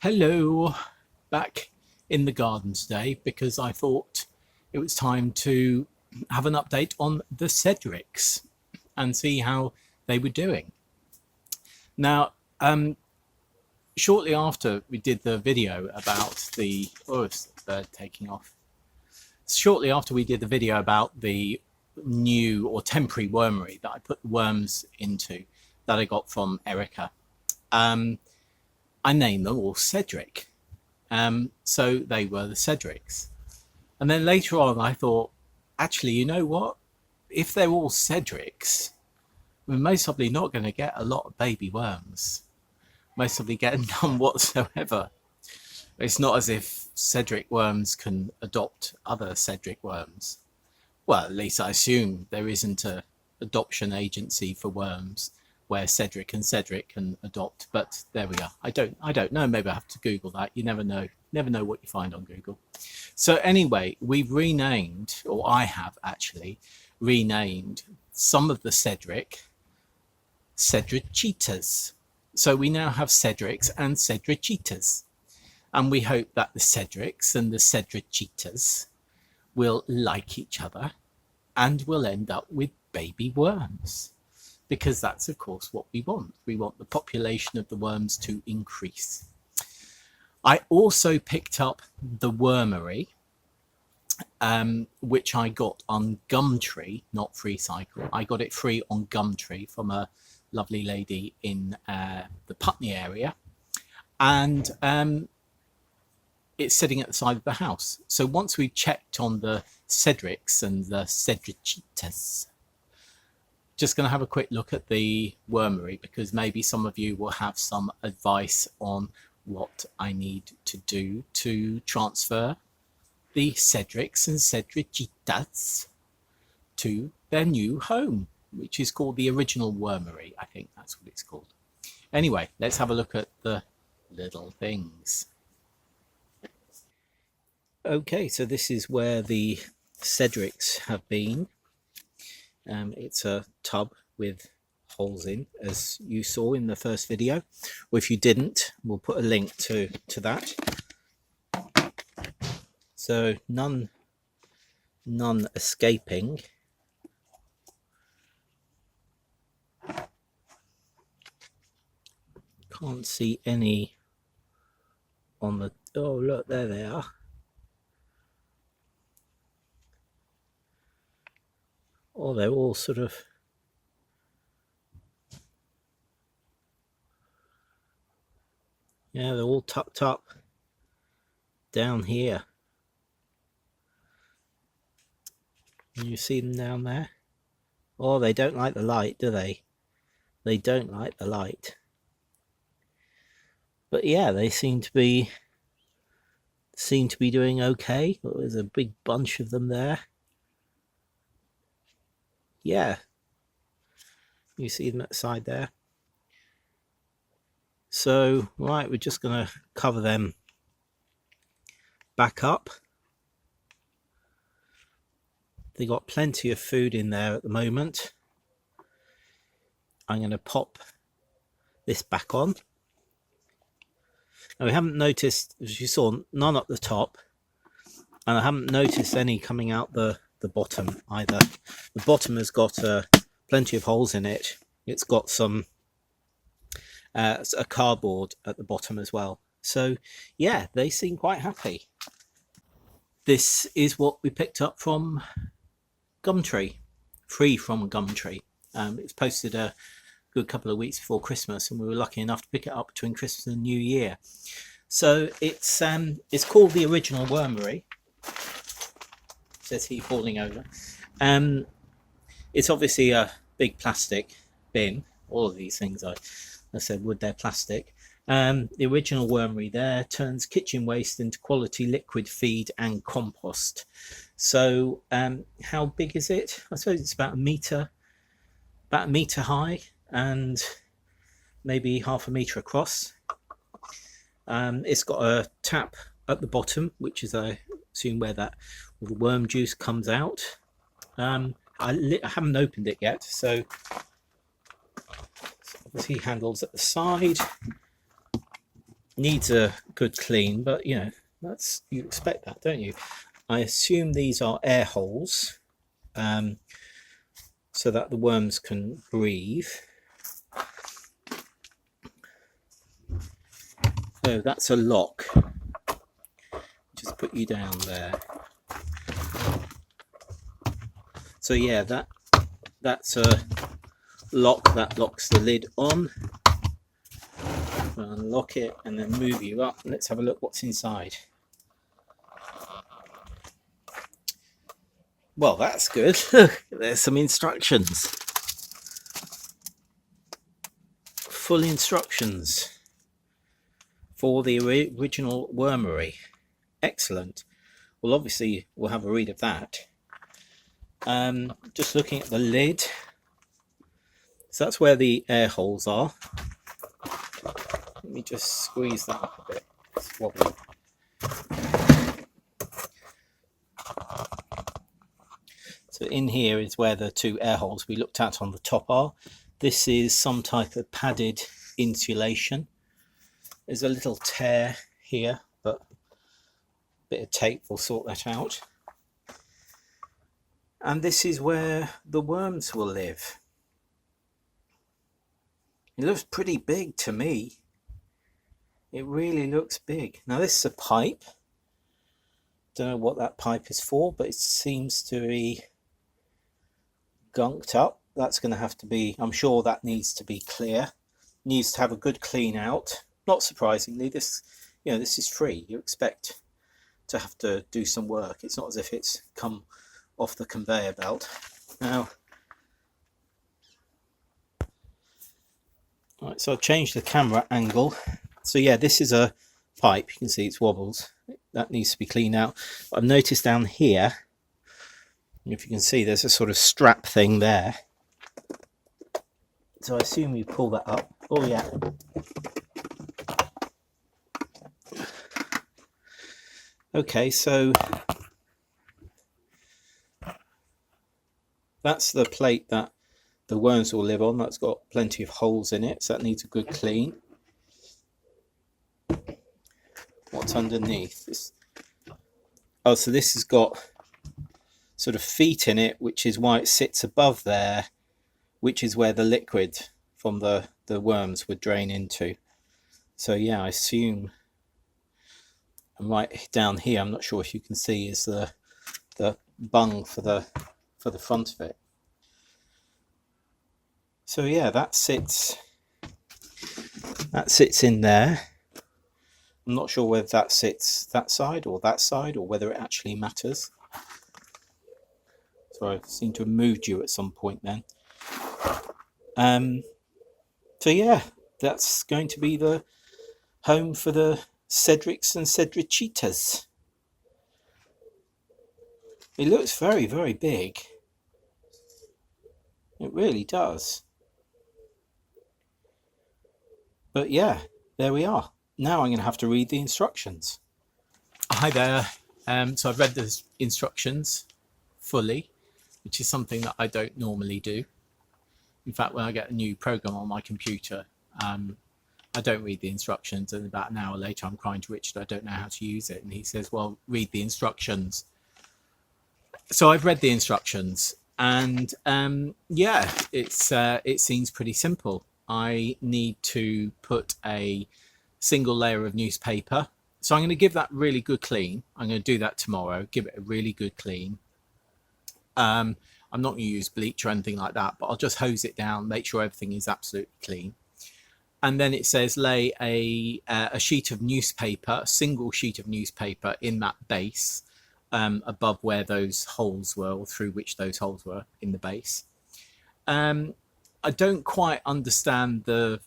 Hello, back in the garden today because I thought it was time to have an update on the Cedrics and see how they were doing. Now, shortly after we did the video about the it's the bird taking off. Shortly after we did the video about the new or temporary wormery that I put the worms into that I got from Erica, I named them all Cedric. So they were the Cedrics. And then later on, I thought, actually, you know what? If they're all Cedrics, we're most probably not going to get a lot of baby worms. Most probably get none whatsoever. It's not as if Cedric worms can adopt other Cedric worms. Well, at least I assume there isn't a adoption agency for worms where Cedric and Cedric can adopt, but there we are. I don't know. Maybe I have to Google that. You never know. Never know what you find on Google. So anyway, we've renamed, or I have actually renamed some of the Cedricitas. So we now have Cedrics and Cedricitas. And we hope that the Cedrics and the Cedricitas will like each other and will end up with baby worms. Because that's, of course, what we want. We want the population of the worms to increase. I also picked up the Wormery, which I got on Gumtree, not FreeCycle. I got it free on Gumtree from a lovely lady in the Putney area. And it's sitting at the side of the house. So once we've checked on the Cedrics and the Cedricitas, just going to have a quick look at the Wormery because maybe some of you will have some advice on what I need to do to transfer the Cedrics and Cedricitas to their new home, which is called the original Wormery. I think that's what it's called. Anyway, let's have a look at the little things. Okay, so this is where the Cedrics have been. It's a tub with holes in, as you saw in the first video. Or if you didn't, we'll put a link to that. So none escaping. Can't see any on the... Oh, look, there they are. Oh, they're all sort of... Yeah, they're all tucked up down here. Can you see them down there? Oh, they don't like the light, do they? They don't like the light. But yeah, they seem to be doing okay. Oh, there's a big bunch of them there. Yeah, you see them at the side there. So, right, we're just going to cover them back up. They got plenty of food in there at the moment. I'm going to pop this back on. Now, we haven't noticed, as you saw, none up the top. And I haven't noticed any coming out the bottom either. The bottom has got plenty of holes in it. It's got some a cardboard at the bottom as well. So yeah, they seem quite happy. This is what we picked up from Gumtree, free from Gumtree. It was posted a good couple of weeks before Christmas, and we were lucky enough to pick it up between Christmas and New Year. So it's called the original Wormery. Says he falling over. It's obviously a big plastic bin. All of these things, I said, wood, they're plastic. The original Wormery there turns kitchen waste into quality liquid feed and compost. So how big is it? I suppose it's about a meter high and maybe half a meter across. It's got a tap at the bottom, which is, I assume, where that all the worm juice comes out. I haven't opened it yet, so obviously handles at the side. Needs a good clean, but you know, that's, you expect that, don't you? I assume these are air holes, so that the worms can breathe. So that's a lock. Just put you down there. So yeah, that's a lock that locks the lid on. I'll unlock it and then move you up. Let's have a look what's inside. Well, that's good. There's some instructions. Full instructions for the original Wormery. Excellent. Well, obviously we'll have a read of that. Just looking at the lid. So that's where the air holes are. Let me just squeeze that up a bit. It's wobbly. So in here is where the two air holes we looked at on the top are. This is some type of padded insulation. There's a little tear here, but a bit of tape will sort that out. And this is where the worms will live. It looks pretty big to me. It really looks big. Now this is a pipe. Don't know what that pipe is for, but it seems to be gunked up. That's going to have to be, I'm sure that needs to be clear. Needs to have a good clean out. Not surprisingly, this is free. You expect to have to do some work. It's not as if it's come off the conveyor belt. Now, right, so I've changed the camera angle. So yeah, this is a pipe. You can see it's wobbles. That needs to be cleaned out. But I've noticed down here, if you can see, there's a sort of strap thing there. So I assume you pull that up. Oh yeah. Okay, so that's the plate that the worms will live on. That's got plenty of holes in it, so that needs a good clean. What's underneath this? Oh, so this has got sort of feet in it, which is why it sits above there, which is where the liquid from the worms would drain into. So yeah, I assume, and right down here, I'm not sure if you can see, is the bung for the front of it. So yeah, that sits in there. I'm not sure whether that sits that side or whether it actually matters. So I seem to have moved you at some point then. So yeah, that's going to be the home for the Cedrics and Cedricitas. It looks very, very big. It really does. But yeah, there we are. Now I'm going to have to read the instructions. Hi there. So I've read the instructions fully, which is something that I don't normally do. In fact, when I get a new program on my computer, I don't read the instructions, and about an hour later I'm crying to Richard, I don't know how to use it. And he says, well, read the instructions. So I've read the instructions, and yeah, it seems pretty simple. I need to put a single layer of newspaper. So I'm going to give that really good clean. I'm going to do that tomorrow, give it a really good clean. I'm not going to use bleach or anything like that, but I'll just hose it down, make sure everything is absolutely clean. And then it says lay a sheet of newspaper, a single sheet of newspaper in that base, above where those holes were, or through which those holes were in the base. I don't quite understand the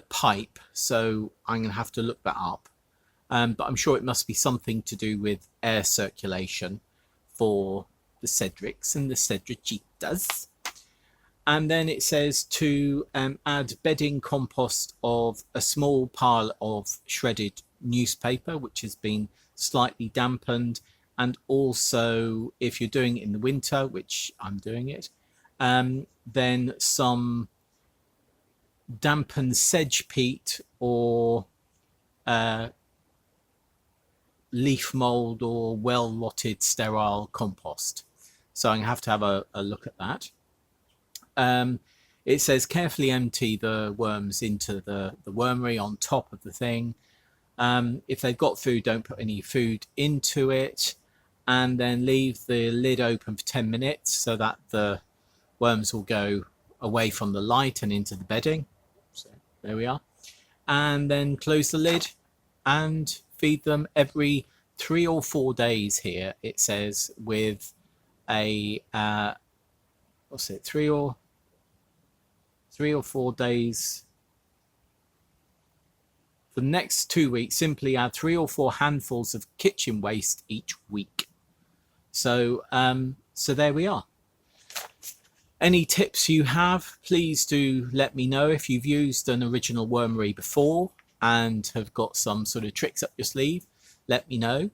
pipe, so I'm going to have to look that up. But I'm sure it must be something to do with air circulation for the Cedrics and the Cedricitas. And then it says to add bedding compost of a small pile of shredded newspaper, which has been slightly dampened. And also, if you're doing it in the winter, which I'm doing it, then some dampened sedge peat or leaf mold or well rotted sterile compost. So I'm going to have a look at that. It says carefully empty the worms into the wormery on top of the thing. If they've got food, don't put any food into it, and then leave the lid open for 10 minutes so that the worms will go away from the light and into the bedding. So there we are. And then close the lid and feed them every 3 or 4 days here, it says, with a what's it, 3 or 4 days. For the next 2 weeks, simply add 3 or 4 handfuls of kitchen waste each week. So so there we are. Any tips you have, please do let me know. If you've used an original wormery before and have got some sort of tricks up your sleeve, let me know.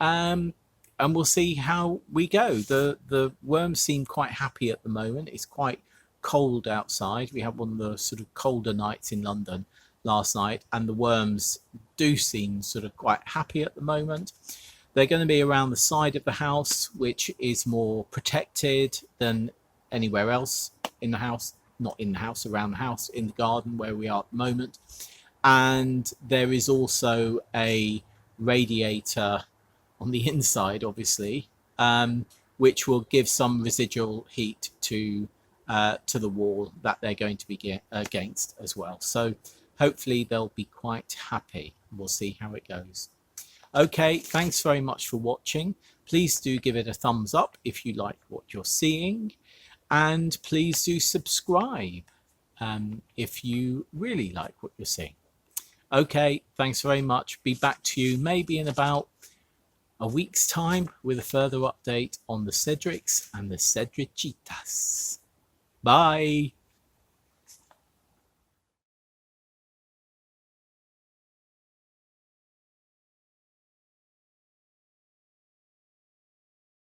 And we'll see how we go. The worms seem quite happy at the moment. It's quite cold outside. We had one of the sort of colder nights in London last night, and the worms do seem sort of quite happy at the moment. They're going to be around the side of the house, which is more protected than anywhere else in the house. Not in the house, around the house, in the garden where we are at the moment. And there is also a radiator on the inside, obviously, which will give some residual heat to the wall that they're going to be against as well. So hopefully they'll be quite happy. We'll see how it goes. Okay, thanks very much for watching. Please do give it a thumbs up if you like what you're seeing, and please do subscribe if you really like what you're seeing. Okay, thanks very much. Be back to you maybe in about a week's time with a further update on the Cedrics and the Cedricitas. Bye.